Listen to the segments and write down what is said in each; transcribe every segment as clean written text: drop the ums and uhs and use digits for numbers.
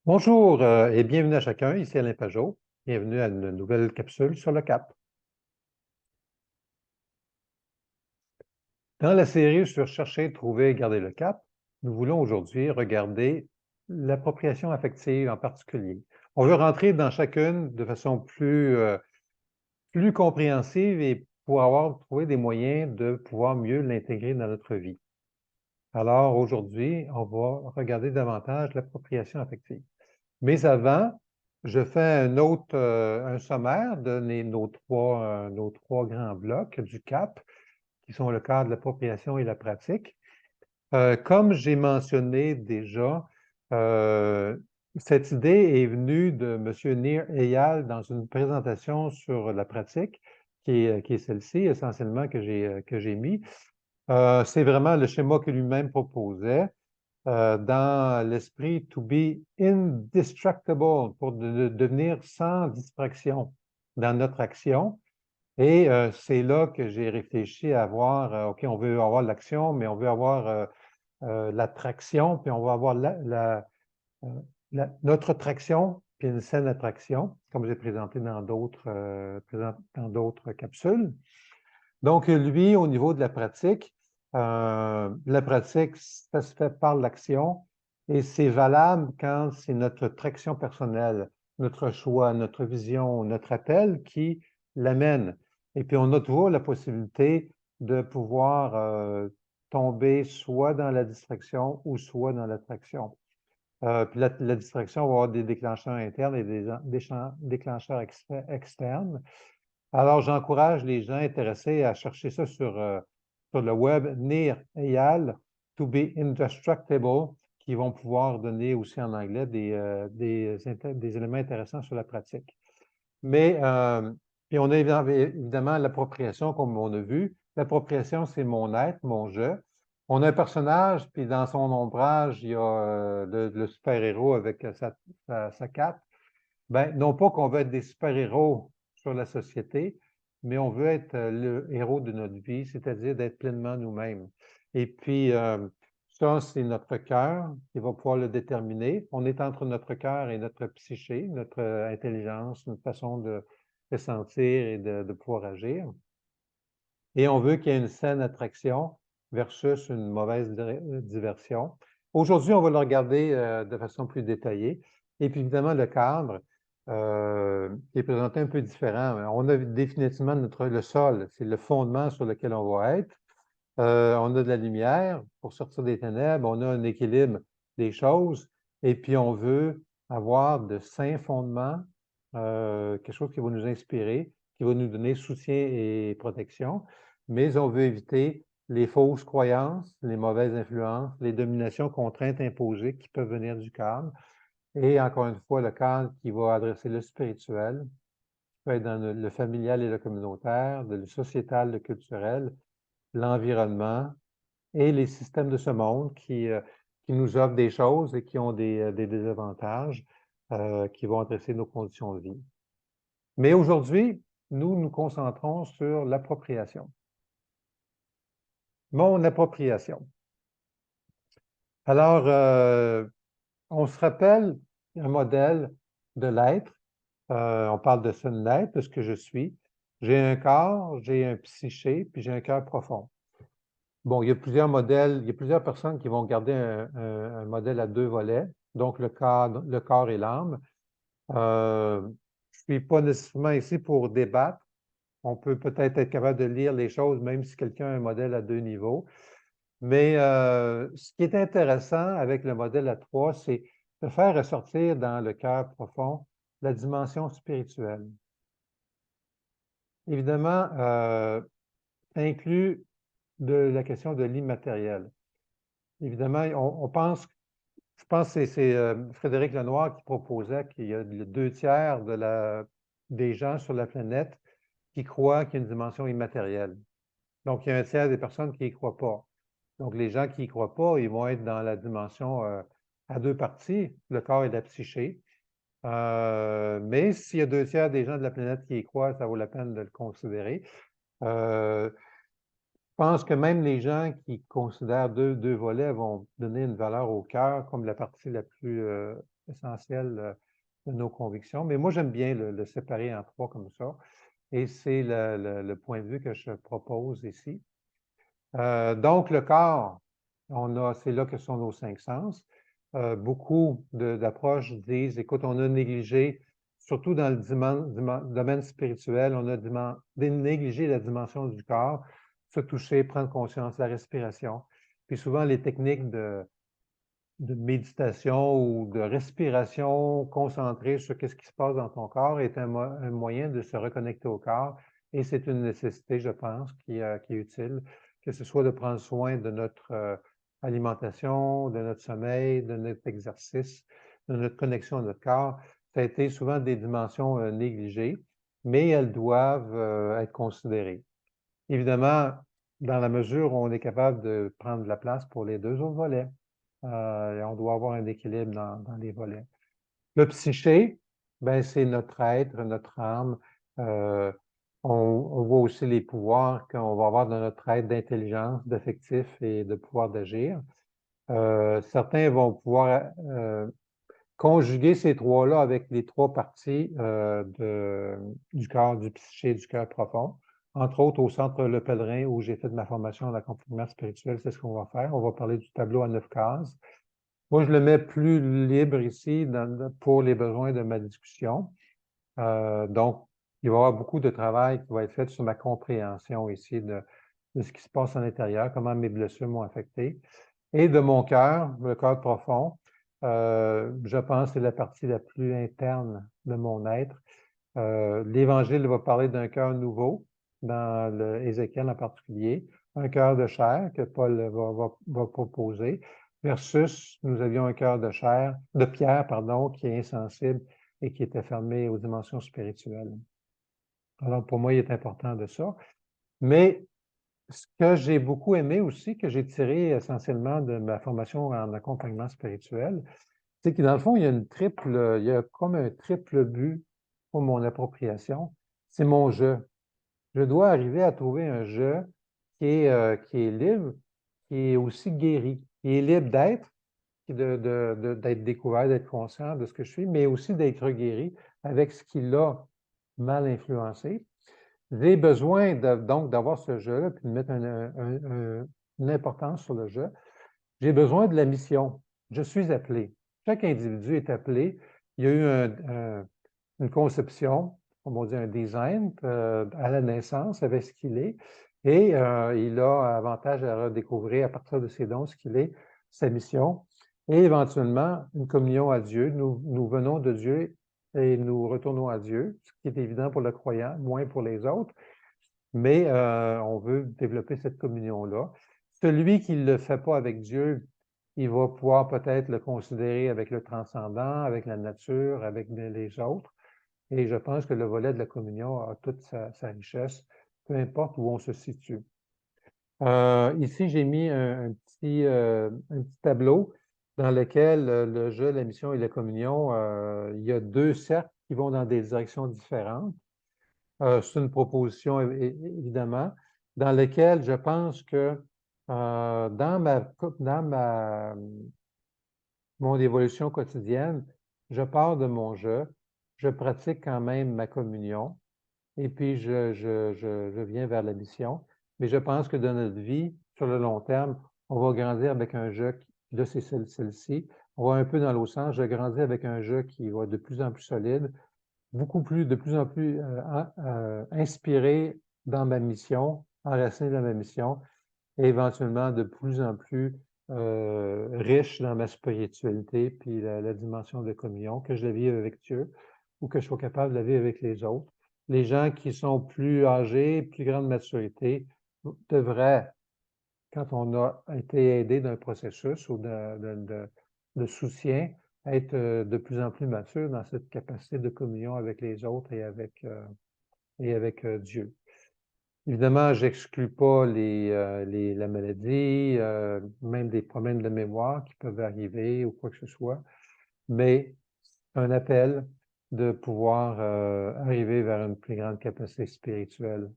Bonjour et bienvenue à chacun, ici Alain Pajot. Bienvenue à une nouvelle capsule sur le cap. Dans la série sur Chercher, trouver et garder le cap, nous voulons aujourd'hui regarder l'appropriation affective en particulier. On veut rentrer dans chacune de façon plus compréhensive et pour avoir trouvé des moyens de pouvoir mieux l'intégrer dans notre vie. Alors aujourd'hui, on va regarder davantage l'appropriation affective. Mais avant, je fais un sommaire de nos trois grands blocs du CAP, qui sont le cadre de l'appropriation et la pratique. Comme j'ai mentionné déjà, euh, cette idée est venue de M. Nir Eyal dans une présentation sur la pratique, qui est celle-ci, essentiellement, que j'ai mis. C'est vraiment le schéma que lui-même proposait dans l'esprit to be indestructible, pour devenir sans distraction dans notre action. Et c'est là que j'ai réfléchi à avoir, OK, on veut avoir l'action, mais on veut avoir l'attraction, puis on veut avoir euh, notre traction, puis une saine attraction, comme j'ai présenté dans d'autres capsules. Donc, lui, au niveau de la pratique, ça se fait par l'action et c'est valable quand c'est notre traction personnelle, notre choix, notre vision, notre appel qui l'amène. Et puis, on a toujours la possibilité de pouvoir tomber soit dans la distraction ou soit dans l'attraction. Puis la distraction va avoir des déclencheurs internes et des déclencheurs externes. Alors, j'encourage les gens intéressés à chercher ça sur le web, Nir Eyal, To be Indestructible, qui vont pouvoir donner aussi en anglais des éléments intéressants sur la pratique. Mais, puis on a évidemment l'appropriation, comme on a vu. L'appropriation, c'est mon être, mon je. On a un personnage, puis dans son ombrage, il y a le super-héros avec sa cape. Ben, non pas qu'on veut être des super-héros sur la société, mais on veut être le héros de notre vie, c'est-à-dire d'être pleinement nous-mêmes. Et puis, ça, c'est notre cœur qui va pouvoir le déterminer. On est entre notre cœur et notre psyché, notre intelligence, notre façon de sentir et de pouvoir agir. Et on veut qu'il y ait une saine attraction versus une mauvaise diversion. Aujourd'hui, on va le regarder de façon plus détaillée. Et puis, évidemment, le cadre qui est présenté un peu différent. On a définitivement le sol, c'est le fondement sur lequel on va être. On a de la lumière pour sortir des ténèbres. On a un équilibre des choses. Et puis, on veut avoir de sains fondements, quelque chose qui va nous inspirer, qui va nous donner soutien et protection. Mais on veut éviter les fausses croyances, les mauvaises influences, les dominations, contraintes imposées qui peuvent venir du cadre. Et encore une fois, le cadre qui va adresser le spirituel, qui peut être dans le familial et le communautaire, le sociétal, le culturel, l'environnement et les systèmes de ce monde qui nous offrent des choses et qui ont des désavantages qui vont adresser nos conditions de vie. Mais aujourd'hui, nous nous concentrons sur l'appropriation. Mon appropriation. Alors, on se rappelle un modèle de l'être. On parle de ce l'être, de ce que je suis. J'ai un corps, j'ai un psyché, puis j'ai un cœur profond. Bon, il y a plusieurs modèles, il y a plusieurs personnes qui vont garder un modèle à deux volets, donc le corps et l'âme. Je ne suis pas nécessairement ici pour débattre. On peut peut-être être capable de lire les choses, même si quelqu'un a un modèle à deux niveaux. Mais ce qui est intéressant avec le modèle à trois, c'est de faire ressortir dans le cœur profond la dimension spirituelle. Évidemment, ça inclut la question de l'immatériel. Évidemment, je pense que c'est Frédéric Lenoir qui proposait qu'il y a le deux tiers des gens sur la planète qui croient qu'il y a une dimension immatérielle. Donc, il y a un tiers des personnes qui n'y croient pas. Donc, les gens qui n'y croient pas, ils vont être dans la dimension à deux parties, le corps et la psyché. Mais s'il y a deux tiers des gens de la planète qui y croient, ça vaut la peine de le considérer. Je pense que même les gens qui considèrent deux volets vont donner une valeur au cœur comme la partie la plus essentielle de nos convictions. Mais moi, j'aime bien le séparer en trois comme ça. Et c'est le point de vue que je propose ici. Donc, le corps, c'est là que sont nos cinq sens. Beaucoup d'approches disent, écoute, on a négligé, surtout dans le domaine spirituel, on a négligé la dimension du corps, se toucher, prendre conscience, la respiration. Puis souvent, les techniques de méditation ou de respiration concentrée sur ce qui se passe dans ton corps est un moyen de se reconnecter au corps. Et c'est une nécessité, je pense, qui est utile, que ce soit de prendre soin de notre alimentation, de notre sommeil, de notre exercice, de notre connexion à notre corps. Ça a été souvent des dimensions négligées, mais elles doivent être considérées. Évidemment, dans la mesure où on est capable de prendre de la place pour les deux autres volets. Et on doit avoir un équilibre dans les volets. Le psyché, ben, c'est notre être, notre âme. On voit aussi les pouvoirs qu'on va avoir dans notre être d'intelligence, d'affectif et de pouvoir d'agir. Certains vont pouvoir conjuguer ces trois-là avec les trois parties du corps, du psyché, du cœur profond. Entre autres, au centre Le Pèlerin, où j'ai fait ma formation en accompagnement spirituel, c'est ce qu'on va faire. On va parler du tableau à 9 cases. Moi, je le mets plus libre ici pour les besoins de ma discussion. Donc, il va y avoir beaucoup de travail qui va être fait sur ma compréhension ici de ce qui se passe à l'intérieur, comment mes blessures m'ont affecté. Et de mon cœur, le cœur profond, je pense que c'est la partie la plus interne de mon être. L'Évangile va parler d'un cœur nouveau, dans Ézéchiel en particulier, un cœur de chair que Paul va proposer, versus nous avions un cœur de pierre, pardon, qui est insensible et qui était fermé aux dimensions spirituelles. Alors, pour moi, il est important de ça. Mais ce que j'ai beaucoup aimé aussi, que j'ai tiré essentiellement de ma formation en accompagnement spirituel, c'est que dans le fond, il y a comme un triple but pour mon appropriation. C'est mon je. Je dois arriver à trouver un je qui est libre, qui est aussi guéri, qui est libre d'être, d'être découvert, d'être conscient de ce que je suis, mais aussi d'être guéri avec ce qui l'a mal influencé. J'ai besoin donc d'avoir ce jeu-là, puis de mettre une importance sur le jeu. J'ai besoin de la mission. Je suis appelé. Chaque individu est appelé. Il y a eu une conception, comme on dit, un design à la naissance avec ce qu'il est. Et il a avantage à redécouvrir à partir de ses dons ce qu'il est, sa mission. Et éventuellement, une communion à Dieu. Nous venons de Dieu et nous retournons à Dieu, ce qui est évident pour le croyant, moins pour les autres. Mais on veut développer cette communion-là. Celui qui ne le fait pas avec Dieu, il va pouvoir peut-être le considérer avec le transcendant, avec la nature, avec les autres. Et je pense que le volet de la communion a toute sa richesse, peu importe où on se situe. Ici, j'ai mis un petit tableau dans lequel le jeu, la mission et la communion, il y a deux cercles qui vont dans des directions différentes. C'est une proposition, évidemment, dans laquelle je pense que dans mon évolution quotidienne, je pars de mon je pratique quand même ma communion, et puis je viens vers la mission. Mais je pense que dans notre vie, sur le long terme, on va grandir avec un jeu, là c'est celle-ci, on va un peu dans l'autre sens, je grandis avec un jeu qui va de plus en plus solide, de plus en plus inspiré dans ma mission, enraciné dans ma mission, et éventuellement de plus en plus riche dans ma spiritualité, puis la dimension de communion, que je la vive avec Dieu ou que je sois capable de la vivre avec les autres. Les gens qui sont plus âgés, plus grande maturité, devraient, quand on a été aidé d'un processus ou de soutien, être de plus en plus mature dans cette capacité de communion avec les autres et avec Dieu. Évidemment, j'exclus pas la maladie, même des problèmes de mémoire qui peuvent arriver ou quoi que ce soit, mais un appel de pouvoir arriver vers une plus grande capacité spirituelle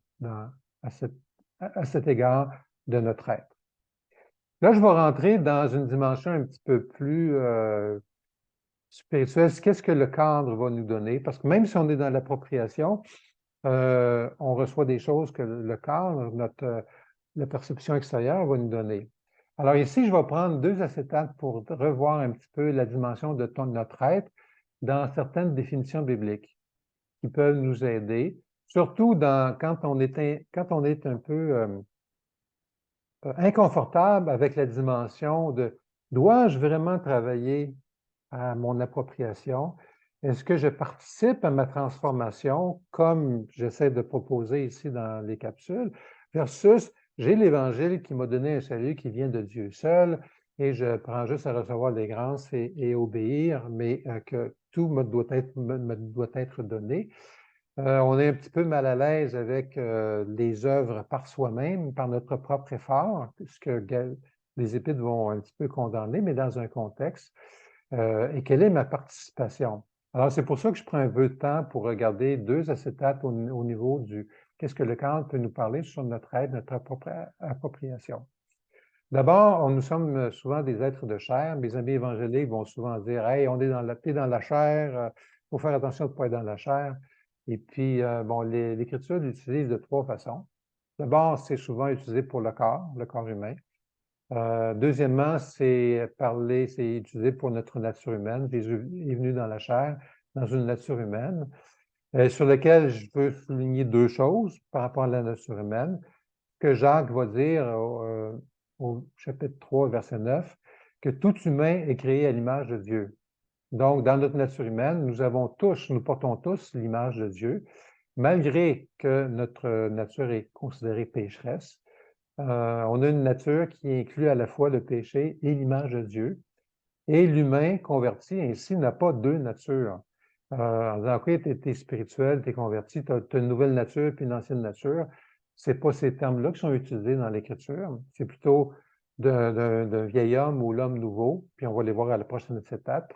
à cet égard, de notre être. Là, je vais rentrer dans une dimension un petit peu plus spirituelle. Qu'est-ce que le cadre va nous donner? Parce que même si on est dans l'appropriation, on reçoit des choses que le cadre, la perception extérieure va nous donner. Alors ici, je vais prendre 2 acétates pour revoir un petit peu la dimension de notre être dans certaines définitions bibliques qui peuvent nous aider, surtout quand on est un peu inconfortable avec la dimension de dois-je vraiment travailler à mon appropriation? Est-ce que je participe à ma transformation comme j'essaie de proposer ici dans les capsules, versus j'ai l'Évangile qui m'a donné un salut qui vient de Dieu seul et je prends juste à recevoir les grâces et obéir, mais que tout me doit être donné. On est un petit peu mal à l'aise avec les œuvres par soi-même, par notre propre effort, ce que les Épîtres vont un petit peu condamner, mais dans un contexte. Et quelle est ma participation? Alors, c'est pour ça que je prends un peu de temps pour regarder 2 acétates au niveau du qu'est-ce que le cadre peut nous parler sur notre aide, notre appropriation. D'abord, nous sommes souvent des êtres de chair. Mes amis évangéliques vont souvent dire Hey, t'es dans la chair, il faut faire attention de ne pas être dans la chair. Et puis, bon, l'Écriture l'utilise de 3 façons. D'abord, c'est souvent utilisé pour le corps humain. Deuxièmement, c'est utilisé pour notre nature humaine. Jésus est venu dans la chair, dans une nature humaine, sur laquelle je veux souligner 2 choses par rapport à la nature humaine, que Jacques va dire au chapitre 3, verset 9, que tout humain est créé à l'image de Dieu. Donc, dans notre nature humaine, nous portons tous l'image de Dieu, malgré que notre nature est considérée pécheresse. On a une nature qui inclut à la fois le péché et l'image de Dieu. Et l'humain converti ainsi n'a pas 2 natures. En disant, OK, tu es spirituel, tu es converti, tu as une nouvelle nature puis une ancienne nature. Ce n'est pas ces termes-là qui sont utilisés dans l'Écriture. C'est plutôt d'un vieil homme ou l'homme nouveau, puis on va les voir à la prochaine étape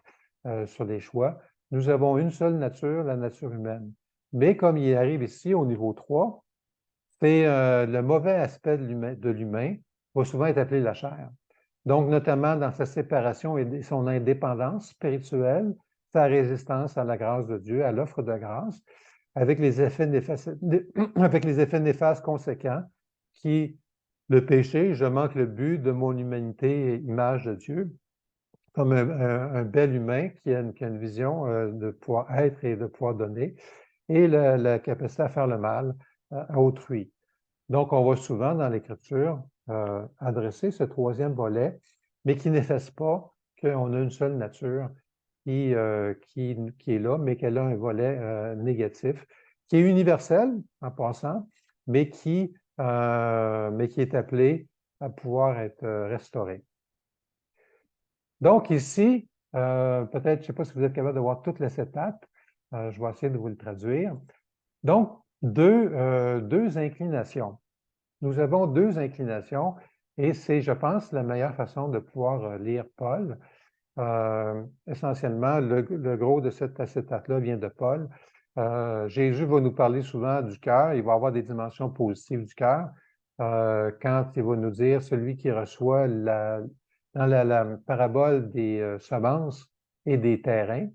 sur les choix. Nous avons une seule nature, la nature humaine. Mais comme il arrive ici au niveau 3, c'est le mauvais aspect de l'humain va souvent être appelé la chair. Donc, notamment dans sa séparation et son indépendance spirituelle, sa résistance à la grâce de Dieu, à l'offre de grâce, avec les effets néfastes conséquents qui, le péché, je manque le but de mon humanité et image de Dieu, comme un bel humain qui a une vision de pouvoir être et de pouvoir donner, et la capacité à faire le mal à autrui. Donc, on va souvent dans l'Écriture adresser ce 3e volet, mais qui n'efface pas qu'on a une seule nature qui est là, mais qu'elle a un volet négatif, qui est universel en passant, mais qui est appelé à pouvoir être restauré. Donc, ici, peut-être, je ne sais pas si vous êtes capable de voir toutes les étapes, je vais essayer de vous le traduire. Donc, deux inclinations. Nous avons 2 inclinations et c'est, je pense, la meilleure façon de pouvoir lire Paul. Essentiellement, le gros de cet acétate-là vient de Paul. Jésus va nous parler souvent du cœur. Il va avoir des dimensions positives du cœur. Quand il va nous dire celui qui reçoit dans la parabole des semences et des terrains,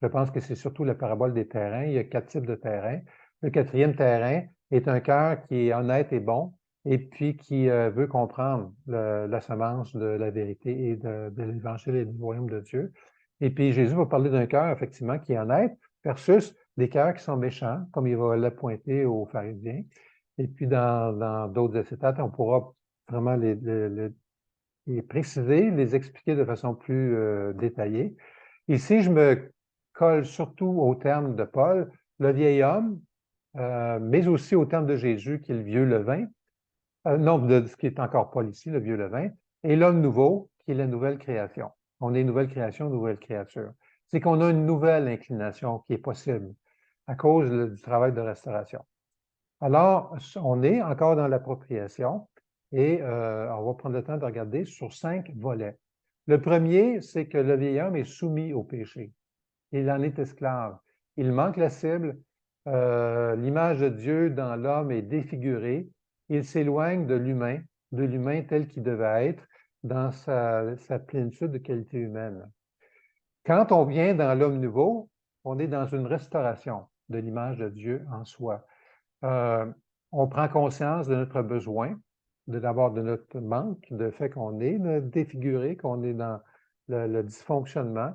je pense que c'est surtout la parabole des terrains. Il y a 4 types de terrains. Le 4e terrain est un cœur qui est honnête et bon, et puis qui veut comprendre la semence de la vérité et de l'Évangile et du royaume de Dieu. Et puis Jésus va parler d'un cœur, effectivement, qui est honnête, versus des cœurs qui sont méchants, comme il va le pointer aux pharisiens. Et puis dans d'autres acétates, on pourra vraiment les préciser, les expliquer de façon plus détaillée. Ici, je me colle surtout au terme de Paul, le vieil homme, mais aussi au terme de Jésus, qui est le vieux levain, non, de ce qui est encore Paul ici, le vieux levain, et l'homme nouveau, qui est la nouvelle création. On est nouvelle création, nouvelle créature. C'est qu'on a une nouvelle inclination qui est possible à cause du travail de restauration. Alors, on est encore dans l'appropriation et on va prendre le temps de regarder sur 5 volets. Le premier, c'est que le vieil homme est soumis au péché. Il en est esclave. Il manque la cible. L'image de Dieu dans l'homme est défigurée. Il s'éloigne de l'humain de l'humain tel qu'il devait être dans sa plénitude de qualité humaine. Quand on vient dans l'homme nouveau, on est dans une restauration de l'image de Dieu en soi. On prend conscience de notre besoin, d'abord de notre manque, de fait qu'on est défiguré, qu'on est dans le dysfonctionnement.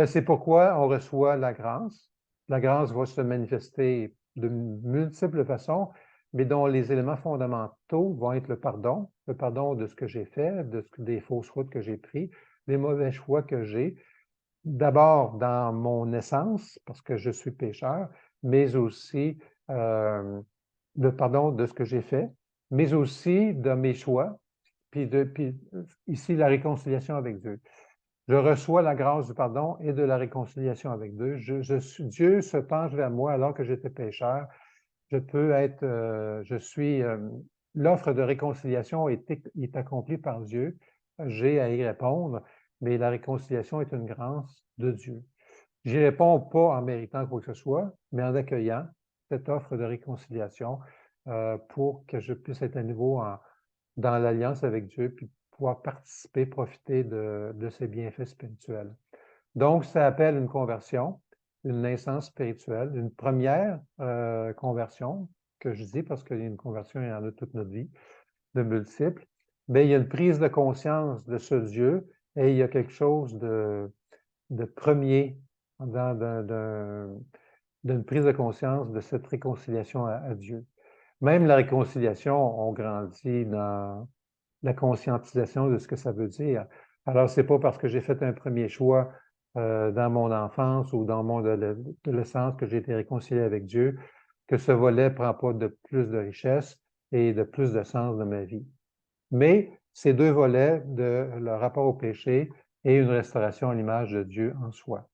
C'est pourquoi on reçoit la grâce. La grâce va se manifester de multiples façons, mais dont les éléments fondamentaux vont être le pardon de ce que j'ai fait, des fausses routes que j'ai prises, des mauvais choix que j'ai, d'abord dans mon essence, parce que je suis pécheur, mais aussi le pardon de ce que j'ai fait, mais aussi de mes choix, puis ici la réconciliation avec Dieu. Je reçois la grâce du pardon et de la réconciliation avec Dieu. Dieu se penche vers moi alors que j'étais pécheur. L'offre de réconciliation est accomplie par Dieu. J'ai à y répondre, mais la réconciliation est une grâce de Dieu. Je n'y réponds pas en méritant quoi que ce soit, mais en accueillant cette offre de réconciliation pour que je puisse être à nouveau dans l'alliance avec Dieu, puis pouvoir participer, profiter de ses bienfaits spirituels. Donc, ça appelle une conversion, une naissance spirituelle, une première conversion, que je dis parce qu'il y a une conversion, il y en a toute notre vie, de multiples. Mais il y a une prise de conscience de ce Dieu et il y a quelque chose de premier d'une prise de conscience de cette réconciliation à Dieu. Même la réconciliation, on grandit dans la conscientisation de ce que ça veut dire. Alors, c'est pas parce que j'ai fait un premier choix dans mon enfance ou dans mon adolescence que j'ai été réconcilié avec Dieu, que ce volet ne prend pas de plus de richesse et de plus de sens de ma vie. Mais ces deux volets de le rapport au péché et une restauration à l'image de Dieu en soi.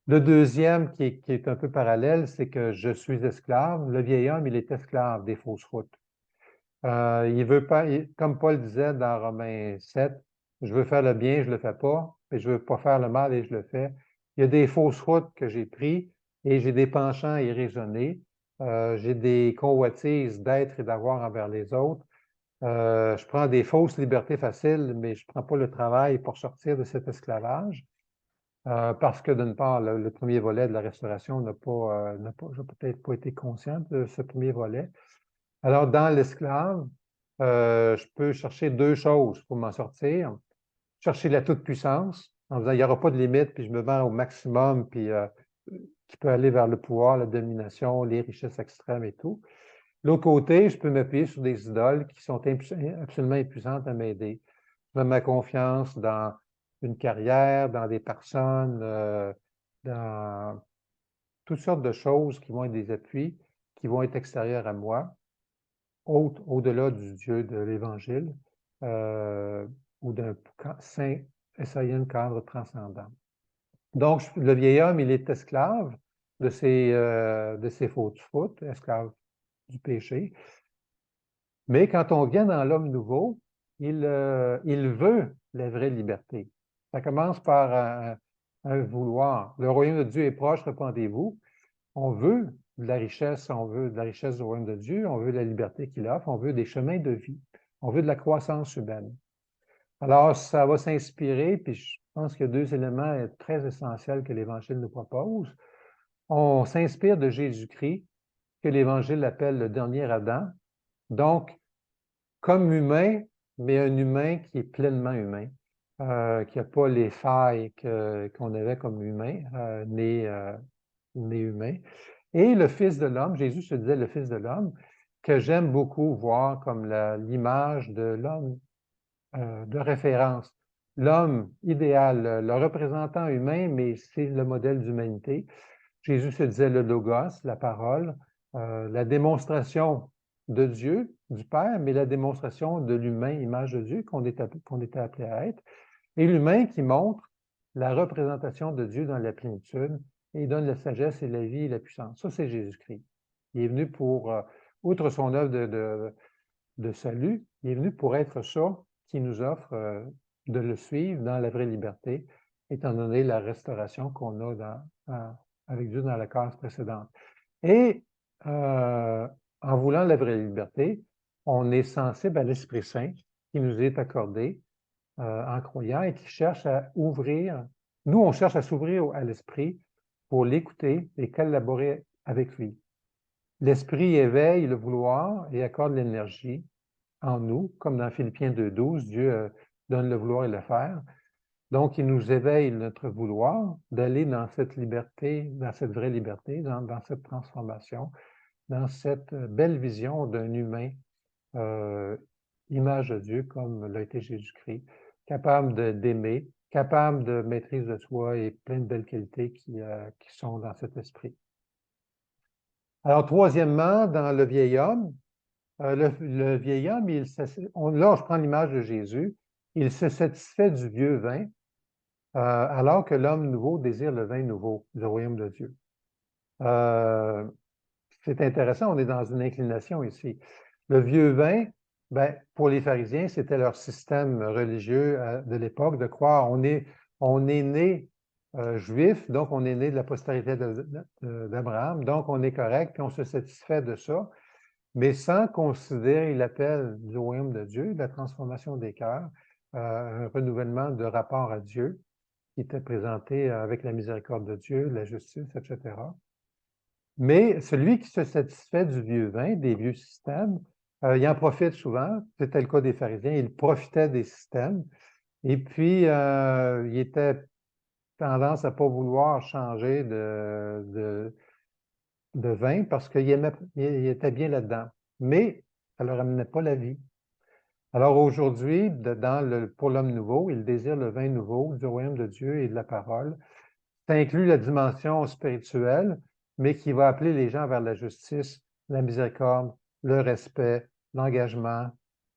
Le deuxième, qui est un peu parallèle, c'est que je suis esclave. Le vieil homme, il est esclave des fausses routes. Il veut pas, comme Paul disait dans Romains 7, je veux faire le bien, je ne le fais pas, et je ne veux pas faire le mal et je le fais. Il y a des fausses routes que j'ai prises et j'ai des penchants irraisonnés. J'ai des convoitises d'être et d'avoir envers les autres. Je prends des fausses libertés faciles, mais je ne prends pas le travail pour sortir de cet esclavage. Parce que d'une part, le premier volet de la restauration n'a peut-être pas été conscient de ce premier volet. Alors, dans l'esclave, je peux chercher deux choses pour m'en sortir. Chercher la toute-puissance, en disant il n'y aura pas de limite, puis je me vends au maximum, puis qui peut aller vers le pouvoir, la domination, les richesses extrêmes et tout. L'autre côté, je peux m'appuyer sur des idoles qui sont absolument impuissantes à m'aider. Je mets ma confiance dans une carrière, dans des personnes, dans toutes sortes de choses qui vont être des appuis, qui vont être extérieurs à moi, au-delà du Dieu de l'Évangile ou d'un saint essayant cadre transcendant. Donc, le vieil homme, il est esclave de ses fautes, esclave du péché. Mais quand on vient dans l'homme nouveau, il veut la vraie liberté. Ça commence par un vouloir. Le royaume de Dieu est proche, répandez-vous. On veut de la richesse, on veut de la richesse du royaume de Dieu, on veut de la liberté qu'il offre, on veut des chemins de vie, on veut de la croissance humaine. Alors, ça va s'inspirer, puis je pense qu'il y a deux éléments très essentiels que l'Évangile nous propose. On s'inspire de Jésus-Christ, que l'Évangile appelle le dernier Adam. Donc, comme humain, mais un humain qui est pleinement humain, qui n'a pas les failles qu'on avait comme humain, né humain. Et le Fils de l'homme, Jésus se disait le Fils de l'homme, que j'aime beaucoup voir comme l'image de l'homme de référence. L'homme idéal, le représentant humain, mais c'est le modèle d'humanité. Jésus se disait le logos, la parole, la démonstration de Dieu, du Père, mais la démonstration de l'humain, image de Dieu, qu'on était appelé à être. Et l'humain qui montre la représentation de Dieu dans la plénitude et il donne la sagesse et la vie et la puissance. Ça, c'est Jésus-Christ. Il est venu pour, outre son œuvre de salut, il est venu pour être ça qui nous offre de le suivre dans la vraie liberté, étant donné la restauration qu'on a avec Dieu dans la case précédente. Et en voulant la vraie liberté, on est sensible à l'Esprit Saint qui nous est accordé en croyant et qui cherche à ouvrir. Nous, on cherche à s'ouvrir à l'Esprit pour l'écouter et collaborer avec lui. L'Esprit éveille le vouloir et accorde l'énergie en nous, comme dans Philippiens 2,12, Dieu donne le vouloir et le faire. Donc, il nous éveille notre vouloir d'aller dans cette liberté, dans cette vraie liberté, dans cette transformation, dans cette belle vision d'un humain, image de Dieu comme l'a été Jésus-Christ, capable d'aimer, capable de maîtrise de soi et plein de belles qualités qui sont dans cet esprit. Alors, troisièmement, dans le vieil homme, le vieil homme, là, je prends l'image de Jésus, il se satisfait du vieux vin, alors que l'homme nouveau désire le vin nouveau du royaume de Dieu. C'est intéressant, on est dans une inclination ici. Le vieux vin, ben, pour les pharisiens, c'était leur système religieux de l'époque de croire on est né juif, donc on est né de la postérité d'Abraham, donc on est correct, puis on se satisfait de ça, mais sans considérer l'appel du royaume de Dieu, de la transformation des cœurs, un renouvellement de rapport à Dieu qui était présenté avec la miséricorde de Dieu, la justice, etc. Mais celui qui se satisfait du vieux vin, des vieux systèmes, il en profite souvent. C'était le cas des pharisiens. Ils profitaient des systèmes. Et puis, il était tendance à ne pas vouloir changer de vin parce qu'il était bien là-dedans. Mais ça ne leur amenait pas la vie. Alors aujourd'hui, pour l'homme nouveau, il désire le vin nouveau du royaume de Dieu et de la parole. Ça inclut la dimension spirituelle, mais qui va appeler les gens vers la justice, la miséricorde, le respect, l'engagement,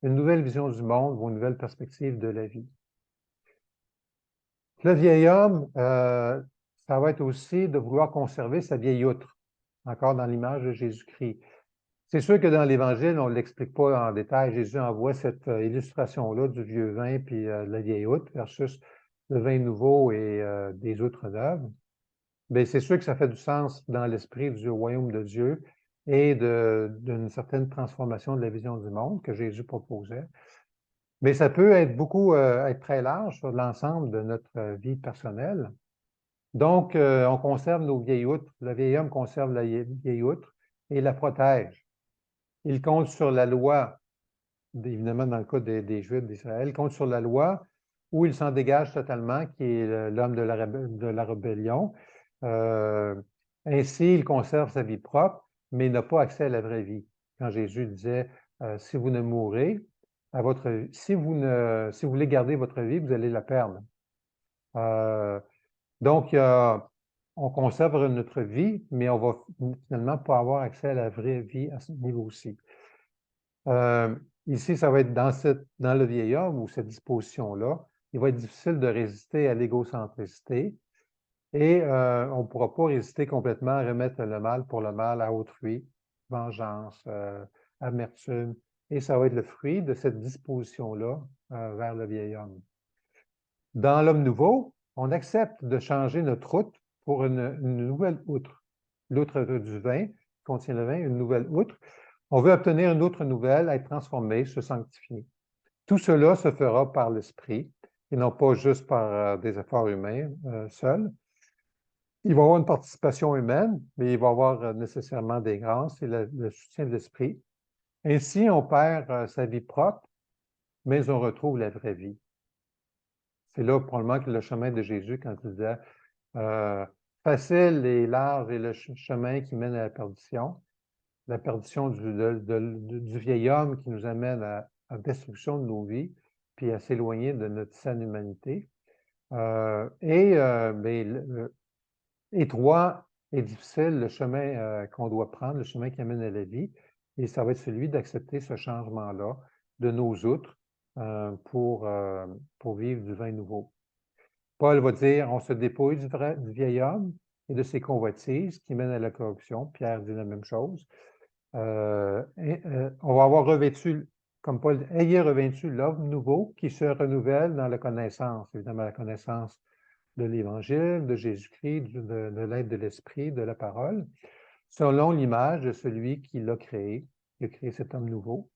une nouvelle vision du monde ou une nouvelle perspective de la vie. Le vieil homme, ça va être aussi de vouloir conserver sa vieille outre, encore dans l'image de Jésus-Christ. C'est sûr que dans l'Évangile, on ne l'explique pas en détail. Jésus envoie cette illustration-là du vieux vin puis de la vieille outre versus le vin nouveau et des outres neuves. Bien, c'est sûr que ça fait du sens dans l'esprit du royaume de Dieu et d'une certaine transformation de la vision du monde que Jésus proposait. Mais ça peut être très large sur l'ensemble de notre vie personnelle. Donc, on conserve nos vieilles outres. Le vieil homme conserve la vieille outre et la protège. Il compte sur la loi, évidemment dans le cas des Juifs d'Israël, il compte sur la loi où il s'en dégage totalement, qui est l'homme de la rébellion. Ainsi, il conserve sa vie propre, mais il n'a pas accès à la vraie vie. Quand Jésus disait, si vous ne mourrez, si vous voulez garder votre vie, vous allez la perdre. Donc, on conserve notre vie, mais on va finalement pas avoir accès à la vraie vie à ce niveau-ci. Ici, ça va être dans le vieil homme ou cette disposition-là, il va être difficile de résister à l'égocentricité et on ne pourra pas résister complètement à remettre le mal pour le mal à autrui, vengeance, amertume, et ça va être le fruit de cette disposition-là vers le vieil homme. Dans l'homme nouveau, on accepte de changer notre route pour une nouvelle outre. L'outre du vin contient le vin, une nouvelle outre. On veut obtenir une autre nouvelle, être transformé, se sanctifier. Tout cela se fera par l'Esprit et non pas juste par des efforts humains seuls. Il va y avoir une participation humaine, mais il va y avoir nécessairement des grâces et le soutien de l'Esprit. Ainsi, on perd sa vie propre, mais on retrouve la vraie vie. C'est là probablement que le chemin de Jésus, quand il disait facile et large est le chemin qui mène à la perdition du vieil homme qui nous amène à la destruction de nos vies, puis à s'éloigner de notre saine humanité. Étroit et difficile le chemin qu'on doit prendre, le chemin qui amène à la vie, et ça va être celui d'accepter ce changement-là de nos outres pour vivre du vin nouveau. Paul va dire, on se dépouille du vieil homme et de ses convoitises qui mènent à la corruption. Pierre dit la même chose. On va avoir revêtu, comme Paul, ayez revêtu l'homme nouveau qui se renouvelle dans la connaissance, évidemment la connaissance de l'Évangile, de Jésus-Christ, de l'aide de l'Esprit, de la parole, selon l'image de celui qui l'a créé, qui a créé cet homme nouveau,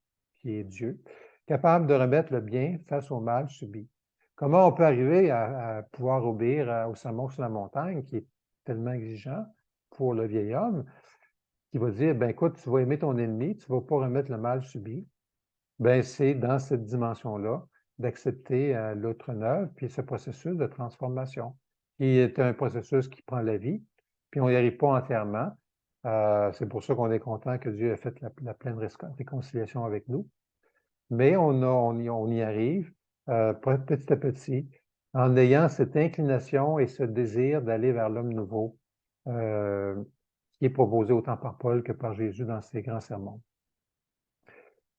qui est Dieu, capable de remettre le bien face au mal subi. Comment on peut arriver à pouvoir obéir au sermon sur la montagne, qui est tellement exigeant pour le vieil homme, qui va dire, ben écoute, tu vas aimer ton ennemi, tu ne vas pas remettre le mal subi. Ben, c'est dans cette dimension-là d'accepter l'autre neuve, puis ce processus de transformation, qui est un processus qui prend la vie, puis on n'y arrive pas entièrement. C'est pour ça qu'on est content que Dieu ait fait la pleine réconciliation avec nous. Mais on y arrive petit à petit, en ayant cette inclination et ce désir d'aller vers l'homme nouveau, qui est proposé autant par Paul que par Jésus dans ses grands sermons.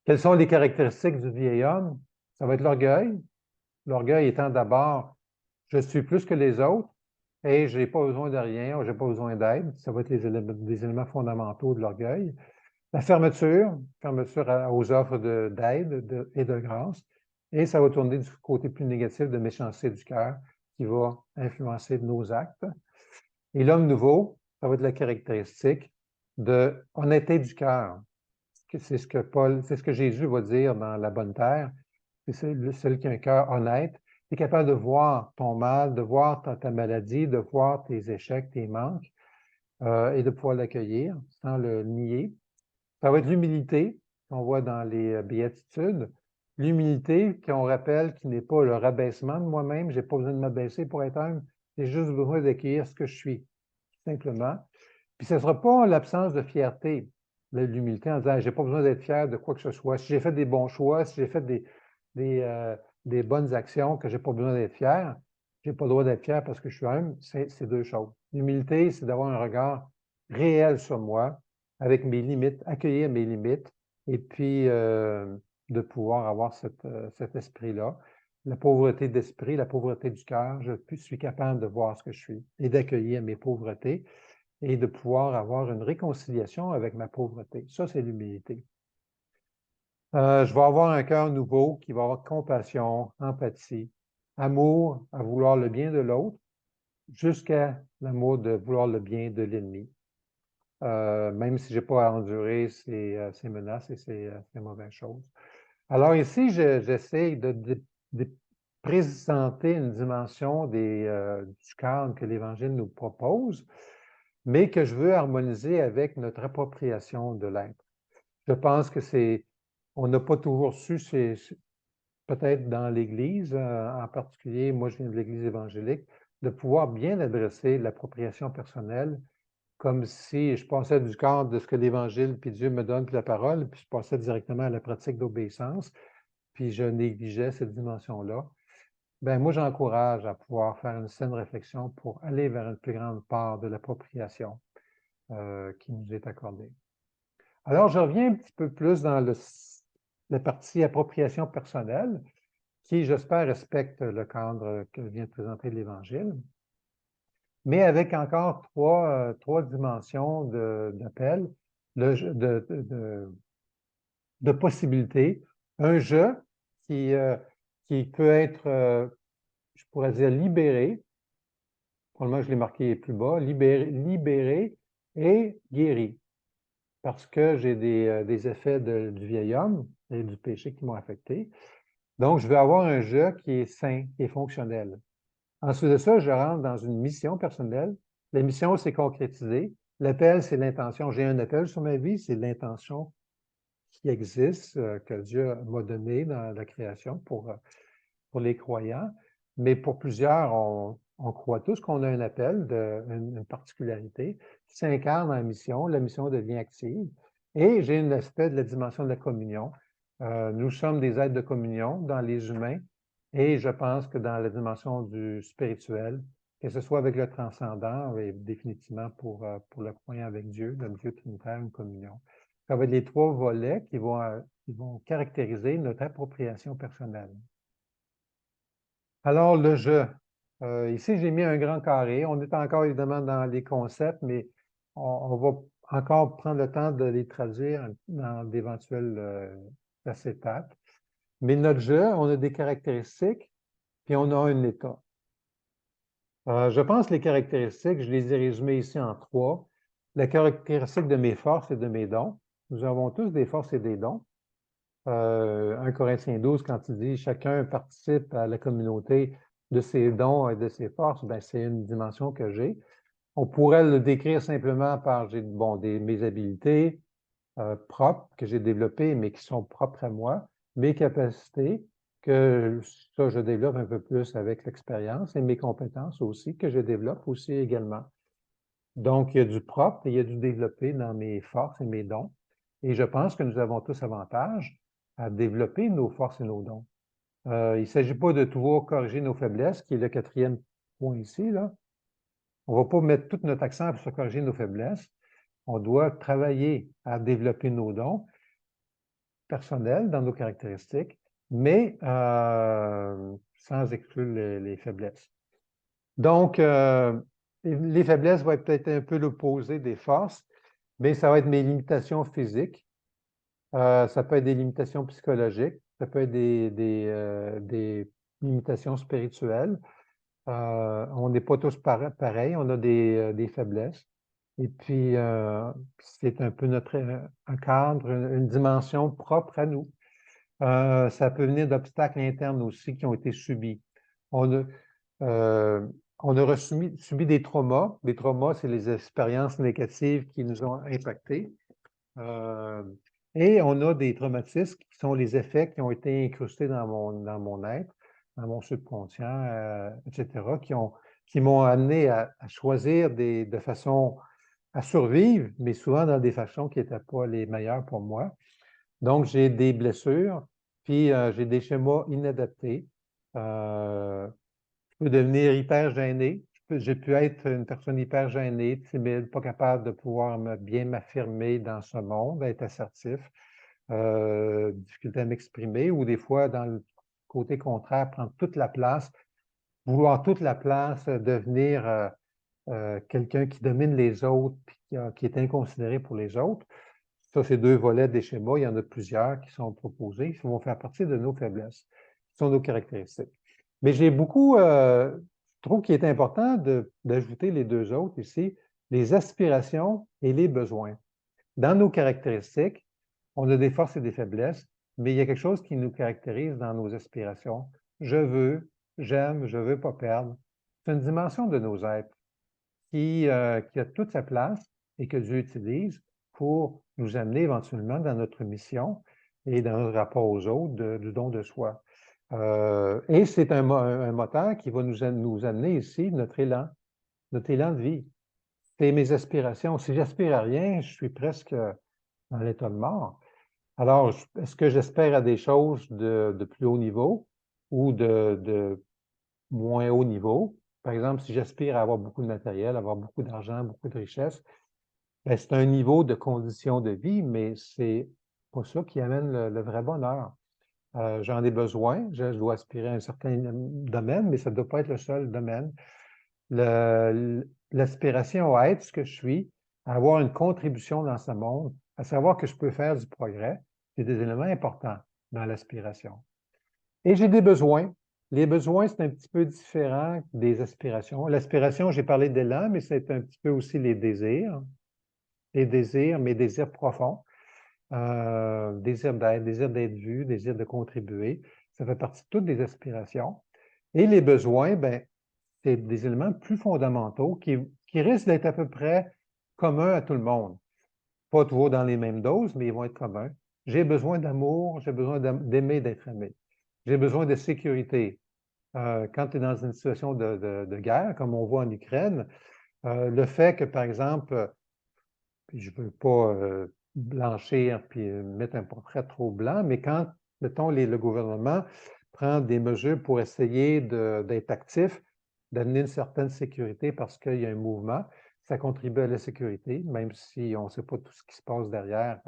Quelles sont les caractéristiques du vieil homme? Ça va être l'orgueil. L'orgueil étant d'abord, je suis plus que les autres et je n'ai pas besoin de rien, je n'ai pas besoin d'aide. Ça va être des éléments fondamentaux de l'orgueil. La fermeture aux offres d'aide et de grâce. Et ça va tourner du côté plus négatif de méchanceté du cœur qui va influencer nos actes. Et l'homme nouveau, ça va être la caractéristique de honnêteté du cœur. C'est ce que Jésus va dire dans la bonne terre. C'est celui qui a un cœur honnête. Tu es capable de voir ton mal, de voir ta maladie, de voir tes échecs, tes manques, et de pouvoir l'accueillir sans le nier. Ça va être l'humilité qu'on voit dans les béatitudes. L'humilité qu'on rappelle qui n'est pas le rabaissement de moi-même. Je n'ai pas besoin de m'abaisser pour être humble. J'ai juste besoin d'accueillir ce que je suis, tout simplement. Puis ce ne sera pas l'absence de fierté, l'humilité en disant, j'ai pas besoin d'être fier de quoi que ce soit. Si j'ai fait des bons choix, si j'ai fait des bonnes actions, que j'ai pas besoin d'être fier, j'ai pas le droit d'être fier parce que je suis humble, c'est deux choses. L'humilité, c'est d'avoir un regard réel sur moi, avec mes limites, accueillir mes limites, et puis de pouvoir avoir cet esprit-là. La pauvreté d'esprit, la pauvreté du cœur, je suis capable de voir ce que je suis et d'accueillir mes pauvretés et de pouvoir avoir une réconciliation avec ma pauvreté. Ça, c'est l'humilité. Je vais avoir un cœur nouveau qui va avoir compassion, empathie, amour à vouloir le bien de l'autre, jusqu'à l'amour de vouloir le bien de l'ennemi. Même si je n'ai pas à endurer ces menaces et ces mauvaises choses. Alors ici, j'essaie de présenter une dimension du cadre que l'Évangile nous propose, mais que je veux harmoniser avec notre appropriation de l'être. Je pense que on n'a pas toujours su, peut-être dans l'Église, en particulier, moi je viens de l'Église évangélique, de pouvoir bien adresser l'appropriation personnelle, comme si je passais du cadre de ce que l'Évangile, puis Dieu me donne, puis la parole, puis je passais directement à la pratique d'obéissance, puis je négligeais cette dimension-là. Ben moi, j'encourage à pouvoir faire une saine réflexion pour aller vers une plus grande part de l'appropriation qui nous est accordée. Alors, je reviens un petit peu plus dans la partie appropriation personnelle, qui, j'espère, respecte le cadre que vient de présenter l'Évangile, mais avec encore trois dimensions d'appel, de possibilités. Un je qui peut être, je pourrais dire, libéré. Probablement, je l'ai marqué plus bas. Libéré et guéri. Parce que j'ai des effets du vieil homme et du péché qui m'ont affecté. Donc, je veux avoir un je qui est sain, qui est fonctionnel. Ensuite de ça, je rentre dans une mission personnelle. La mission, c'est concrétiser. L'appel, c'est l'intention. J'ai un appel sur ma vie, c'est l'intention qui existe, que Dieu m'a donnée dans la création pour les croyants. Mais pour plusieurs, on croit tous qu'on a un appel, une particularité qui s'incarne dans la mission devient active. Et j'ai un aspect de la dimension de la communion. Nous sommes des êtres de communion dans les humains et je pense que dans la dimension du spirituel, que ce soit avec le transcendant et définitivement pour le croyant avec Dieu, le Dieu trinitaire, une communion. Ça va être les trois volets qui vont caractériser notre appropriation personnelle. Alors, le je. Ici, j'ai mis un grand carré. On est encore évidemment dans les concepts, mais on va encore prendre le temps de les traduire dans d'éventuels acétates. Mais notre je, on a des caractéristiques, puis on a un état. Je pense que les caractéristiques, je les ai résumées ici en trois. La caractéristique de mes forces et de mes dons. Nous avons tous des forces et des dons. 1 Corinthiens 12, quand il dit « Chacun participe à la communauté de ses dons et de ses forces », ben, c'est une dimension que j'ai. On pourrait le décrire simplement par mes habilités propres que j'ai développées, mais qui sont propres à moi, mes capacités, que ça, je développe un peu plus avec l'expérience, et mes compétences aussi, que je développe aussi également. Donc, il y a du propre et il y a du développé dans mes forces et mes dons. Et je pense que nous avons tous avantage à développer nos forces et nos dons. Il ne s'agit pas de toujours corriger nos faiblesses, qui est le 4e point ici, là. On ne va pas mettre tout notre accent sur corriger nos faiblesses. On doit travailler à développer nos dons personnels dans nos caractéristiques, mais sans exclure les faiblesses. Donc, les faiblesses vont être peut-être un peu l'opposé des forces, mais ça va être mes limitations physiques. Ça peut être des limitations psychologiques, ça peut être des limitations spirituelles. On n'est pas tous pareils, on a des faiblesses. Et puis, c'est un peu un cadre, une dimension propre à nous. Ça peut venir d'obstacles internes aussi qui ont été subis. On a, on a subi des traumas. Les traumas, c'est les expériences négatives qui nous ont impactés. Et on a des traumatismes qui sont les effets qui ont été incrustés dans mon être, dans mon subconscient, etc., qui m'ont amené à choisir de façon à survivre, mais souvent dans des façons qui n'étaient pas les meilleures pour moi. Donc, j'ai des blessures, puis j'ai des schémas inadaptés. Je peux devenir hyper gêné. J'ai pu être une personne hyper gênée, timide, pas capable de pouvoir bien m'affirmer dans ce monde, être assertif, difficulté à m'exprimer, ou des fois, dans le côté contraire, prendre toute la place, vouloir toute la place, devenir quelqu'un qui domine les autres, puis qui est inconsidéré pour les autres. Ça, c'est 2 volets des schémas. Il y en a plusieurs qui sont proposés, qui vont faire partie de nos faiblesses, qui sont nos caractéristiques. Mais je trouve qu'il est important d'ajouter les 2 autres ici, les aspirations et les besoins. Dans nos caractéristiques, on a des forces et des faiblesses, mais il y a quelque chose qui nous caractérise dans nos aspirations. Je veux, j'aime, je ne veux pas perdre. C'est une dimension de nos êtres qui a toute sa place et que Dieu utilise pour nous amener éventuellement dans notre mission et dans notre rapport aux autres du don de soi. Et c'est un moteur qui va nous amener ici notre élan de vie. C'est mes aspirations. Si j'aspire à rien, je suis presque dans l'état de mort. Alors, est-ce que j'espère à des choses de plus haut niveau ou de moins haut niveau? Par exemple, si j'aspire à avoir beaucoup de matériel, avoir beaucoup d'argent, beaucoup de richesse, ben, c'est un niveau de condition de vie, mais c'est pas ça qui amène le vrai bonheur. J'en ai besoin, je dois aspirer à un certain domaine, mais ça ne doit pas être le seul domaine. L'aspiration à être ce que je suis, à avoir une contribution dans ce monde, à savoir que je peux faire du progrès, c'est des éléments importants dans l'aspiration. Et j'ai des besoins. Les besoins, c'est un petit peu différent des aspirations. L'aspiration, j'ai parlé d'élan, mais c'est un petit peu aussi les désirs. Les désirs, mes désirs profonds. Désir d'être vu, désir de contribuer. Ça fait partie de toutes des aspirations. Et les besoins, ben, c'est des éléments plus fondamentaux qui risquent d'être à peu près communs à tout le monde. Pas toujours dans les mêmes doses, mais ils vont être communs. J'ai besoin d'amour, j'ai besoin d'aimer, d'être aimé. J'ai besoin de sécurité. Quand tu es dans une situation de guerre, comme on voit en Ukraine, le fait que, par exemple, puis je ne veux pas blanchir puis mettre un portrait trop blanc, mais quand, mettons, le gouvernement prend des mesures pour essayer d'être actif, d'amener une certaine sécurité parce qu'il y a un mouvement, ça contribue à la sécurité, même si on ne sait pas tout ce qui se passe derrière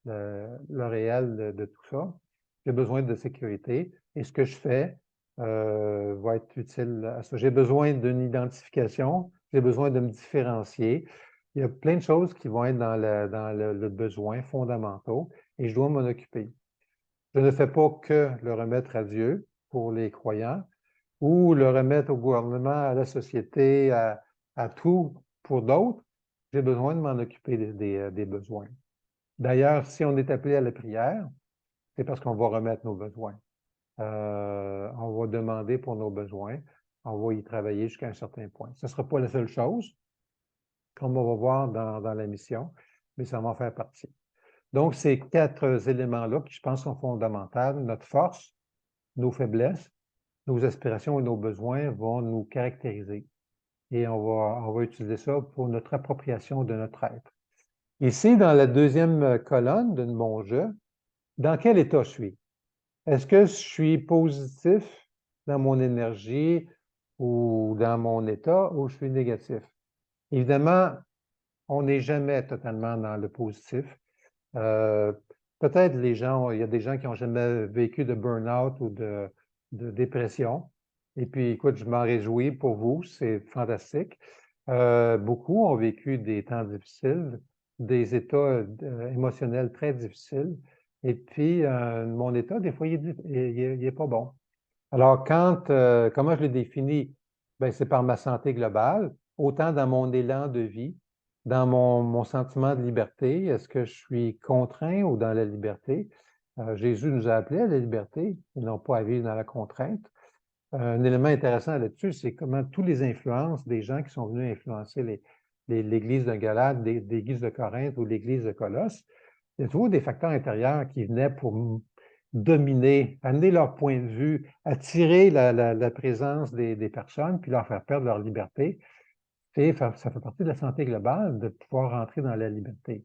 le réel de tout ça. J'ai besoin de sécurité et ce que je fais va être utile à ça. J'ai besoin d'une identification, j'ai besoin de me différencier. Il y a plein de choses qui vont être dans le besoin fondamentaux et je dois m'en occuper. Je ne fais pas que le remettre à Dieu pour les croyants ou le remettre au gouvernement, à la société, à tout pour d'autres. J'ai besoin de m'en occuper des besoins. D'ailleurs, si on est appelé à la prière, c'est parce qu'on va remettre nos besoins. On va demander pour nos besoins. On va y travailler jusqu'à un certain point. Ce ne sera pas la seule chose, comme on va voir dans la mission, mais ça va en faire partie. Donc, ces 4 éléments-là qui, je pense, sont fondamentaux, notre force, nos faiblesses, nos aspirations et nos besoins vont nous caractériser. Et on va utiliser ça pour notre appropriation de notre être. Ici, dans la deuxième colonne de mon jeu, dans quel état je suis? Est-ce que je suis positif dans mon énergie ou dans mon état ou je suis négatif? Évidemment, on n'est jamais totalement dans le positif. Peut-être il y a des gens qui n'ont jamais vécu de burn-out ou de dépression. Et puis, écoute, je m'en réjouis pour vous, c'est fantastique. Beaucoup ont vécu des temps difficiles, des états émotionnels très difficiles. Et puis, mon état, des fois, il est pas bon. Alors, comment je le définis? Ben, c'est par ma santé globale, autant dans mon élan de vie, dans mon sentiment de liberté. Est-ce que je suis contraint ou dans la liberté? Jésus nous a appelés à la liberté, et non pas à vivre dans la contrainte. Un élément intéressant là-dessus, c'est comment tous les influences des gens qui sont venus influencer l'Église de Galate, l'Église de Corinthe ou l'Église de Colosse, il y a toujours des facteurs intérieurs qui venaient pour dominer, amener leur point de vue, attirer la présence des personnes, puis leur faire perdre leur liberté. Et ça fait partie de la santé globale de pouvoir rentrer dans la liberté.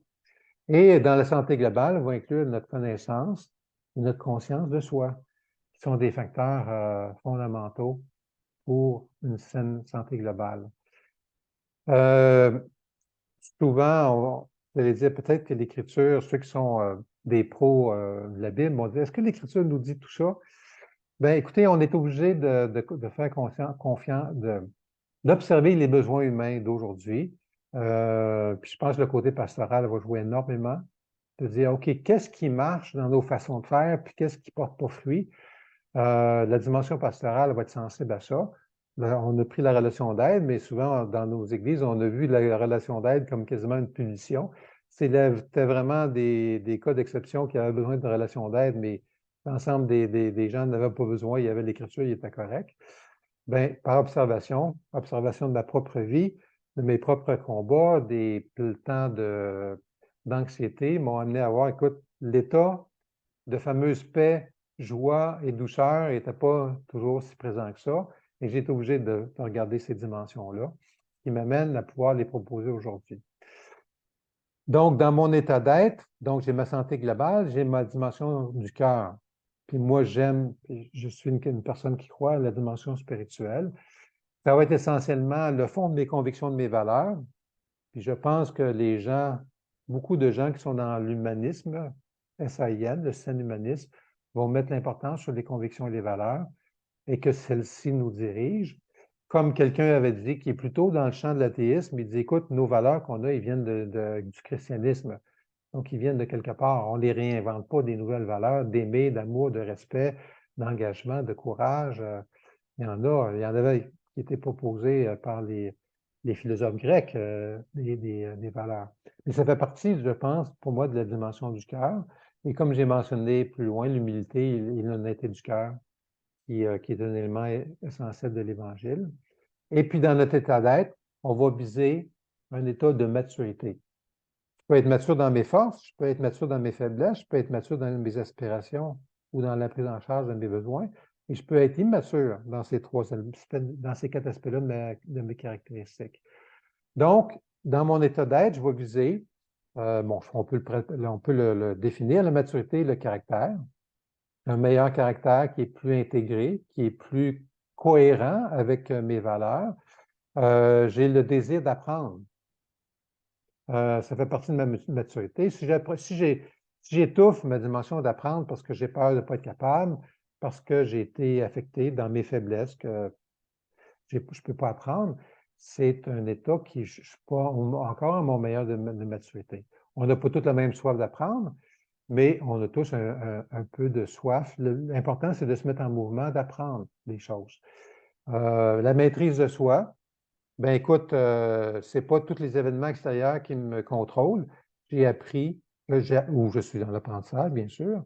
Et dans la santé globale, on va inclure notre connaissance et notre conscience de soi, qui sont des facteurs fondamentaux pour une saine santé globale. Souvent, vous allez dire peut-être que l'Écriture, ceux qui sont des pros de la Bible, vont dire, est-ce que l'Écriture nous dit tout ça? Bien, écoutez, on est obligé de faire confiance, d'observer les besoins humains d'aujourd'hui. Puis je pense que le côté pastoral va jouer énormément, de dire, OK, qu'est-ce qui marche dans nos façons de faire, puis qu'est-ce qui ne porte pas fruit? La dimension pastorale va être sensible à ça. Là, on a pris la relation d'aide, mais souvent dans nos églises, on a vu la relation d'aide comme quasiment une punition. C'était vraiment des cas d'exception qui avaient besoin de relation d'aide, mais l'ensemble des gens n'avaient pas besoin, il y avait l'Écriture, il était correct. Bien, par observation de ma propre vie, de mes propres combats, des temps d'anxiété m'ont amené à voir, écoute, l'état de fameuse paix, joie et douceur n'était pas toujours si présent que ça. Et j'ai été obligé de regarder ces dimensions-là qui m'amènent à pouvoir les proposer aujourd'hui. Donc, dans mon état d'être, donc j'ai ma santé globale, j'ai ma dimension du cœur. Puis moi, je suis une personne qui croit à la dimension spirituelle. Ça va être essentiellement le fond de mes convictions, de mes valeurs. Puis je pense que beaucoup de gens qui sont dans l'humanisme, SAIN, le sain humanisme, vont mettre l'importance sur les convictions et les valeurs et que celles-ci nous dirigent. Comme quelqu'un avait dit, qui est plutôt dans le champ de l'athéisme, il dit, écoute, nos valeurs qu'on a, ils viennent du christianisme. Donc, ils viennent de quelque part. On ne les réinvente pas, des nouvelles valeurs d'aimer, d'amour, de respect, d'engagement, de courage. Il y en avait qui étaient proposés par les philosophes grecs, des valeurs. Mais ça fait partie, je pense, pour moi, de la dimension du cœur. Et comme j'ai mentionné plus loin, l'humilité et l'honnêteté du cœur, qui est un élément essentiel de l'Évangile. Et puis, dans notre état d'être, on va viser un état de maturité. Je peux être mature dans mes forces, je peux être mature dans mes faiblesses, je peux être mature dans mes aspirations ou dans la prise en charge de mes besoins, et je peux être immature dans ces 4 aspects-là de mes caractéristiques. Donc, dans mon état d'être, je vais viser, on peut le définir, la maturité, le caractère, un meilleur caractère qui est plus intégré, qui est plus cohérent avec mes valeurs. J'ai le désir d'apprendre. Ça fait partie de ma maturité. Si j'étouffe ma dimension d'apprendre parce que j'ai peur de ne pas être capable, parce que j'ai été affecté dans mes faiblesses, que je ne peux pas apprendre, c'est un état qui, je ne suis pas encore à mon meilleur de maturité. On n'a pas tous la même soif d'apprendre, mais on a tous un peu de soif. L'important, c'est de se mettre en mouvement, d'apprendre des choses. La maîtrise de soi, ben écoute, ce n'est pas tous les événements extérieurs qui me contrôlent. J'ai appris, ou je suis dans l'apprentissage, bien sûr,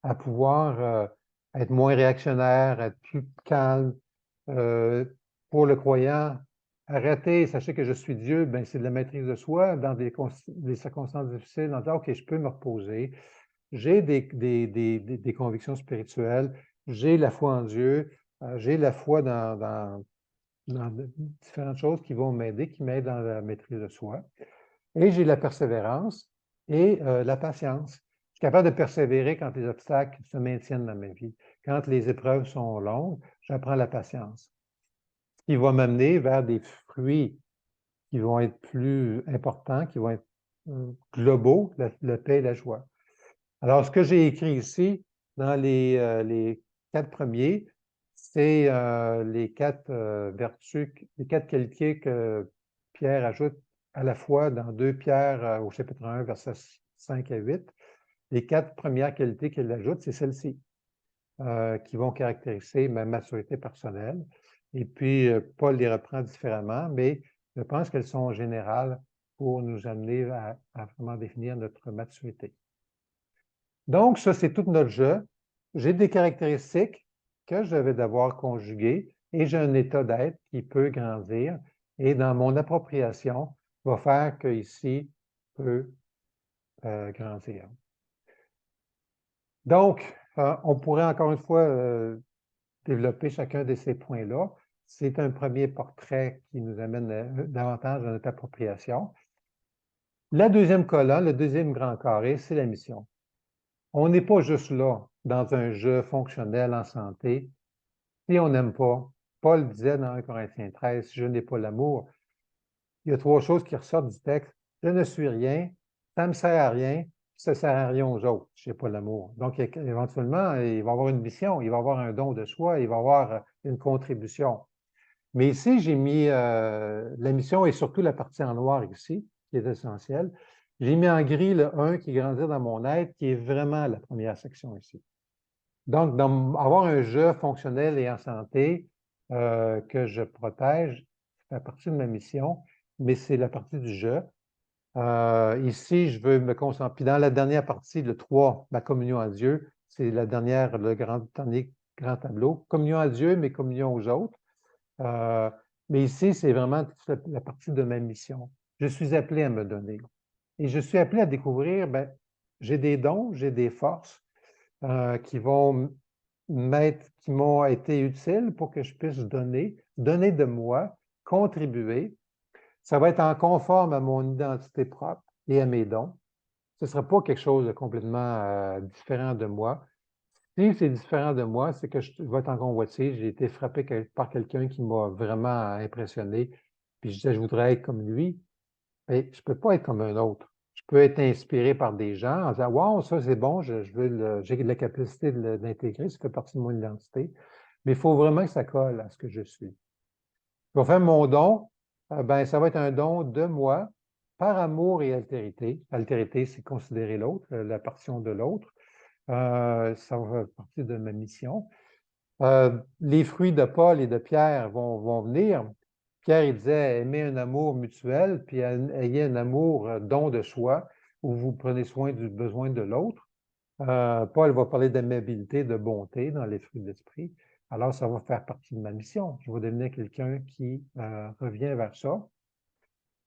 à pouvoir être moins réactionnaire, être plus calme. Pour le croyant, arrêtez, sachez que je suis Dieu, ben, c'est de la maîtrise de soi dans des circonstances difficiles, en disant, OK, je peux me reposer, j'ai des convictions spirituelles, j'ai la foi en Dieu, j'ai la foi dans différentes choses qui vont m'aider, qui m'aident dans la maîtrise de soi. Et j'ai la persévérance et la patience. Je suis capable de persévérer quand les obstacles se maintiennent dans ma vie. Quand les épreuves sont longues, j'apprends la patience. Ce qui va m'amener vers des fruits qui vont être plus importants, qui vont être globaux, la paix et la joie. Alors, ce que j'ai écrit ici, dans les 4 premiers, c'est les 4 vertus, les 4 qualités que Pierre ajoute à la fois dans 2 Pierre au chapitre 1, versets 5 à 8. Les 4 premières qualités qu'il ajoute, c'est celles-ci, qui vont caractériser ma maturité personnelle. Et puis, Paul les reprend différemment, mais je pense qu'elles sont générales pour nous amener à vraiment définir notre maturité. Donc, ça, c'est tout notre jeu. J'ai des caractéristiques que je vais devoir conjuguer et j'ai un état d'être qui peut grandir. Et dans mon appropriation, va faire que ici peut grandir. Donc, on pourrait encore une fois développer chacun de ces points-là. C'est un premier portrait qui nous amène davantage à notre appropriation. La deuxième colonne, le deuxième grand carré, c'est la mission. On n'est pas juste là dans un jeu fonctionnel en santé si on n'aime pas. Paul disait dans 1 Corinthiens 13, si je n'ai pas l'amour, il y a 3 choses qui ressortent du texte. Je ne suis rien, ça ne me sert à rien, ça ne sert à rien aux autres, je n'ai pas l'amour. Donc, éventuellement, il va y avoir une mission, il va y avoir un don de soi, il va y avoir une contribution. Mais ici, j'ai mis la mission et surtout la partie en noir ici, qui est essentielle. J'ai mis en gris le 1 qui grandit dans mon être, qui est vraiment la première section ici. Donc, avoir un jeu fonctionnel et en santé que je protège, c'est la partie de ma mission, mais c'est la partie du jeu. Ici, je veux me concentrer. Puis dans la dernière partie, le 3, ma communion à Dieu, c'est le dernier grand tableau. Communion à Dieu, mais communion aux autres. Mais ici, c'est vraiment la partie de ma mission. Je suis appelé à me donner. Et je suis appelé à découvrir, ben, j'ai des dons, j'ai des forces qui m'ont été utiles pour que je puisse donner de moi, contribuer. Ça va être en conforme à mon identité propre et à mes dons. Ce ne sera pas quelque chose de complètement différent de moi. Si c'est différent de moi, c'est que je vais être en convoitise. J'ai été frappé par quelqu'un qui m'a vraiment impressionné. Puis je disais, je voudrais être comme lui. Mais je ne peux pas être comme un autre. Je peux être inspiré par des gens en disant, wow, ça c'est bon, j'ai la capacité d'intégrer, ça fait partie de mon identité. Mais il faut vraiment que ça colle à ce que je suis. Pour faire mon don, ben, ça va être un don de moi par amour et altérité. Altérité, c'est considérer l'autre, la partition de l'autre. Ça va faire partie de ma mission. Les fruits de Paul et de Pierre vont venir. Pierre, il disait, aimez un amour mutuel, puis ayez un amour don de soi, où vous prenez soin du besoin de l'autre. Paul va parler d'amabilité, de bonté dans les fruits de l'esprit. Alors, ça va faire partie de ma mission. Je vais devenir quelqu'un qui revient vers ça.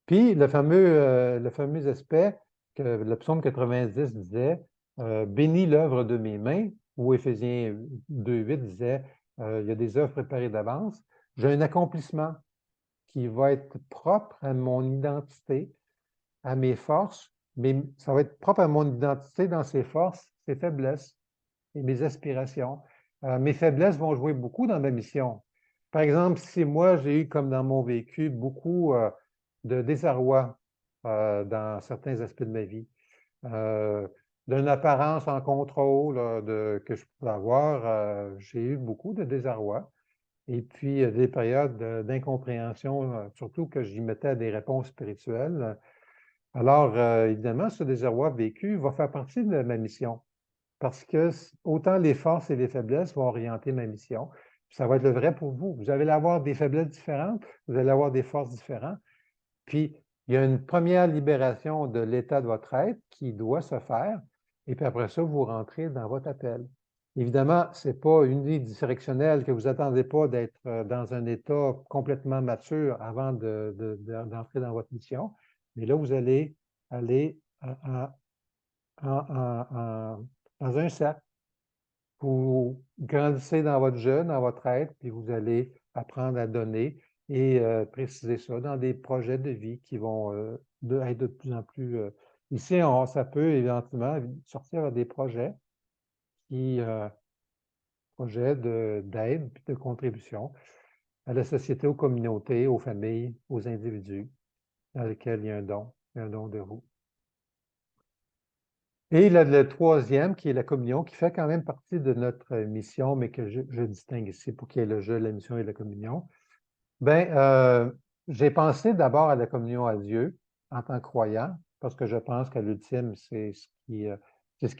Puis, le fameux aspect que le psaume 90 disait, bénis l'œuvre de mes mains, ou Éphésiens 2,8 disait, il y a des œuvres préparées d'avance. J'ai un accomplissement qui va être propre à mon identité, à mes forces, mais ça va être propre à mon identité dans ses forces, ses faiblesses et mes aspirations. Mes faiblesses vont jouer beaucoup dans ma mission. Par exemple, si moi, j'ai eu, comme dans mon vécu, beaucoup de désarroi dans certains aspects de ma vie, d'une apparence en contrôle que je pouvais avoir, j'ai eu beaucoup de désarroi. Et puis, des périodes d'incompréhension, surtout que j'y mettais des réponses spirituelles. Alors, évidemment, ce désarroi vécu va faire partie de ma mission parce que autant les forces et les faiblesses vont orienter ma mission. Puis ça va être le vrai pour vous. Vous allez avoir des faiblesses différentes, vous allez avoir des forces différentes. Puis, il y a une première libération de l'état de votre être qui doit se faire. et puis après ça, vous rentrez dans votre appel. Évidemment, ce n'est pas unidirectionnel, que vous n'attendez pas d'être dans un état complètement mature avant d'entrer dans votre mission, mais là, vous allez aller dans un cercle. Vous grandissez dans votre jeu, dans votre être, puis vous allez apprendre à donner et préciser ça dans des projets de vie qui vont être de plus en plus... ici, ça peut éventuellement sortir à des projets d'aide puis de contribution à la société, aux communautés, aux familles, aux individus dans lesquels il y a un don de vous. Et le troisième, qui est la communion, qui fait quand même partie de notre mission, mais que je distingue ici pour qu'il y ait le jeu, la mission et la communion. Bien, j'ai pensé d'abord à la communion à Dieu en tant que croyant, parce que je pense qu'à l'ultime, c'est ce qui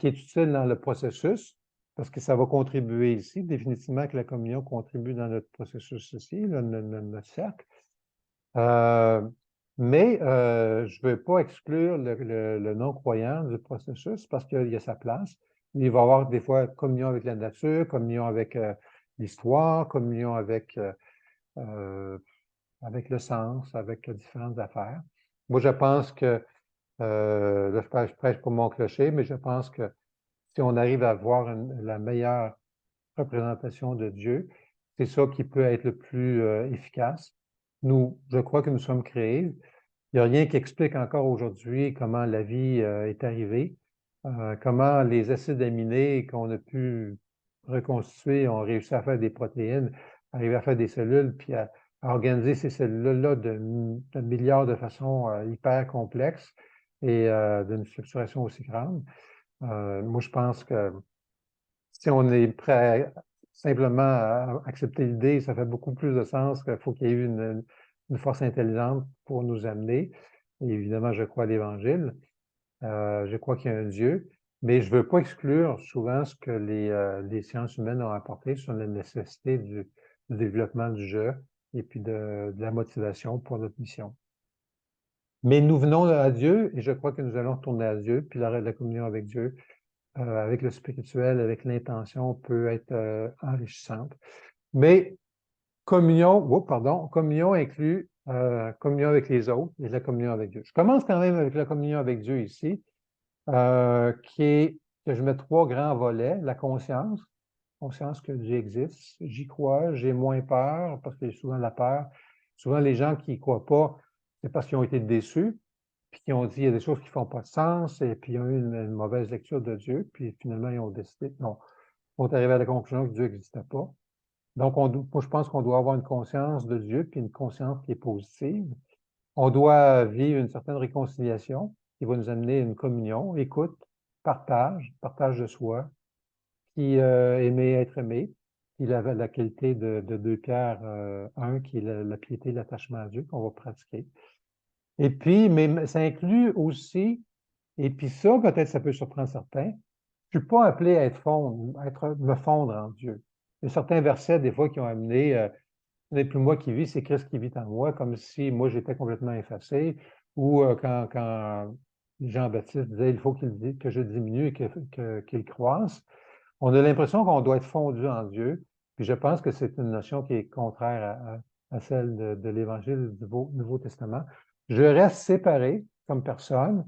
est utile dans le processus, parce que ça va contribuer ici. Définitivement que la communion contribue dans notre processus ici, notre cercle. Mais je ne veux pas exclure le non-croyant du processus parce qu'il y a sa place. Il va y avoir des fois communion avec la nature, communion avec l'histoire, communion avec le sens, avec différentes affaires. Moi, je pense que, là, je prêche pour mon clocher, mais je pense que si on arrive à avoir la meilleure représentation de Dieu, c'est ça qui peut être le plus efficace. Je crois que nous sommes créés. Il n'y a rien qui explique encore aujourd'hui comment la vie est arrivée, comment les acides aminés qu'on a pu reconstituer ont réussi à faire des protéines, arriver à faire des cellules, puis à organiser ces cellules-là de milliards de façons hyper complexes et d'une structuration aussi grande. Moi, je pense que si on est prêt simplement à accepter l'idée, ça fait beaucoup plus de sens qu'il faut qu'il y ait eu une force intelligente pour nous amener. Et évidemment, je crois à l'Évangile. Je crois qu'il y a un Dieu, mais je ne veux pas exclure souvent ce que les sciences humaines ont apporté sur la nécessité du développement du jeu et puis de la motivation pour notre mission. Mais nous venons à Dieu et je crois que nous allons retourner à Dieu, puis la communion avec Dieu, avec le spirituel, avec l'intention, peut être enrichissante. Mais communion inclut communion avec les autres et la communion avec Dieu. Je commence quand même avec la communion avec Dieu ici, que je mets 3 grands volets. La conscience que Dieu existe. J'y crois, j'ai moins peur, parce qu'il y a souvent la peur. Souvent, les gens qui n'y croient pas, c'est parce qu'ils ont été déçus, puis qu'ils ont dit il y a des choses qui ne font pas de sens, et puis ils ont eu une mauvaise lecture de Dieu, puis finalement, ils ont décidé, non, ils sont arrivés à la conclusion que Dieu n'existait pas. Donc, moi, je pense qu'on doit avoir une conscience de Dieu, puis une conscience qui est positive. On doit vivre une certaine réconciliation qui va nous amener à une communion, écoute, partage de soi, puis aimer être aimé, puis la qualité de 2 Pierre 1, qui est la piété, l'attachement à Dieu, qu'on va pratiquer. Et puis, mais ça inclut aussi, et puis ça, peut-être ça peut surprendre certains, je ne suis pas appelé à me fondre en Dieu. Il y a certains versets, des fois, qui ont amené ce n'est plus moi qui vis, c'est Christ qui vit en moi, comme si moi j'étais complètement effacé, ou quand Jean-Baptiste disait il faut que je diminue et qu'il croisse. On a l'impression qu'on doit être fondu en Dieu, puis je pense que c'est une notion qui est contraire à celle de l'Évangile du Nouveau Testament. Je reste séparé comme personne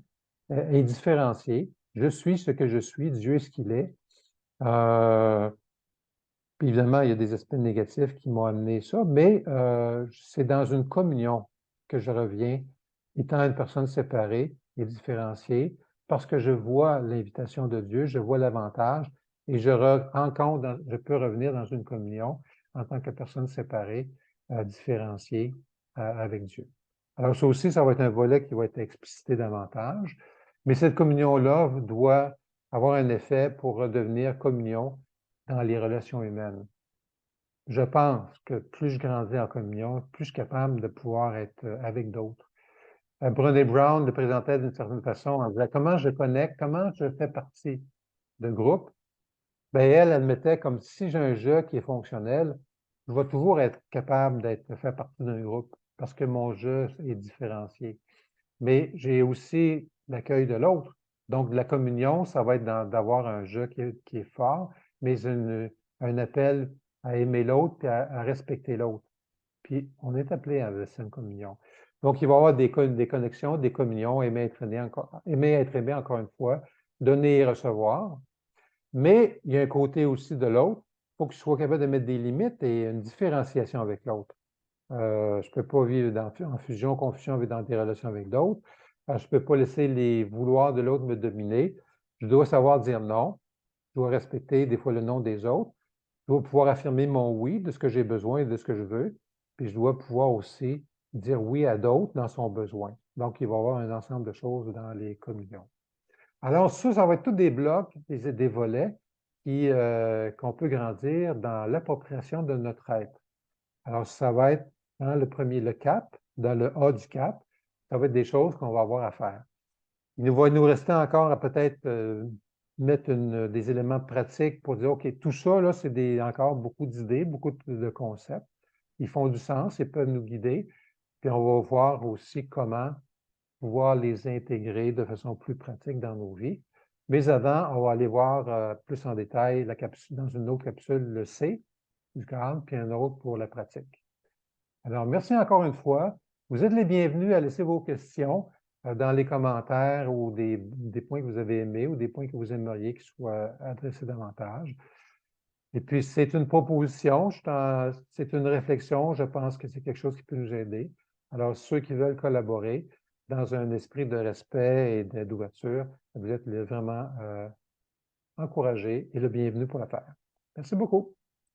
et différencié. Je suis ce que je suis, Dieu est ce qu'il est. Puis évidemment, il y a des aspects négatifs qui m'ont amené ça, mais c'est dans une communion que je reviens, étant une personne séparée et différenciée, parce que je vois l'invitation de Dieu, je vois l'avantage, et je peux revenir dans une communion en tant que personne séparée, différenciée avec Dieu. Alors ça aussi, ça va être un volet qui va être explicité davantage, mais cette communion-là doit avoir un effet pour redevenir communion dans les relations humaines. Je pense que plus je grandis en communion, plus je suis capable de pouvoir être avec d'autres. Brené Brown le présentait d'une certaine façon en disant comment je connecte, comment je fais partie d'un groupe. Bien, elle admettait comme si j'ai un jeu qui est fonctionnel, je vais toujours être capable de faire partie d'un groupe parce que mon jeu est différencié. Mais j'ai aussi l'accueil de l'autre. Donc, la communion, ça va être d'avoir un jeu qui est fort, mais un appel à aimer l'autre et à respecter l'autre. Puis, on est appelé à la Sainte Communion. Donc, il va y avoir des connexions, des communions, aimer être aimé, encore une fois, donner et recevoir. Mais il y a un côté aussi de l'autre. Il faut que je sois capable de mettre des limites et une différenciation avec l'autre. Je ne peux pas vivre en fusion, confusion dans des relations avec d'autres. Je ne peux pas laisser les vouloirs de l'autre me dominer. Je dois savoir dire non. Je dois respecter des fois le non des autres. Je dois pouvoir affirmer mon oui de ce que j'ai besoin et de ce que je veux. Puis je dois pouvoir aussi dire oui à d'autres dans son besoin. Donc, il va y avoir un ensemble de choses dans les communions. Alors, ça va être tous des blocs, des volets qu'on peut grandir dans l'appropriation de notre être. Alors, ça va être le premier, le cap, dans le A du cap, ça va être des choses qu'on va avoir à faire. Il va nous rester encore à peut-être mettre des éléments pratiques pour dire, OK, tout ça, là, c'est encore beaucoup d'idées, beaucoup de concepts. Ils font du sens, ils peuvent nous guider. Puis on va voir aussi comment pouvoir les intégrer de façon plus pratique dans nos vies. Mais avant, on va aller voir plus en détail dans une autre capsule, le C du cadre, puis un autre pour la pratique. Alors, merci encore une fois. Vous êtes les bienvenus à laisser vos questions dans les commentaires ou des points que vous avez aimés ou des points que vous aimeriez qu'ils soient adressés davantage. Et puis, c'est une proposition, c'est une réflexion. Je pense que c'est quelque chose qui peut nous aider. Alors, ceux qui veulent collaborer dans un esprit de respect et d'ouverture, vous êtes vraiment encouragés et le bienvenu pour la faire. Merci beaucoup.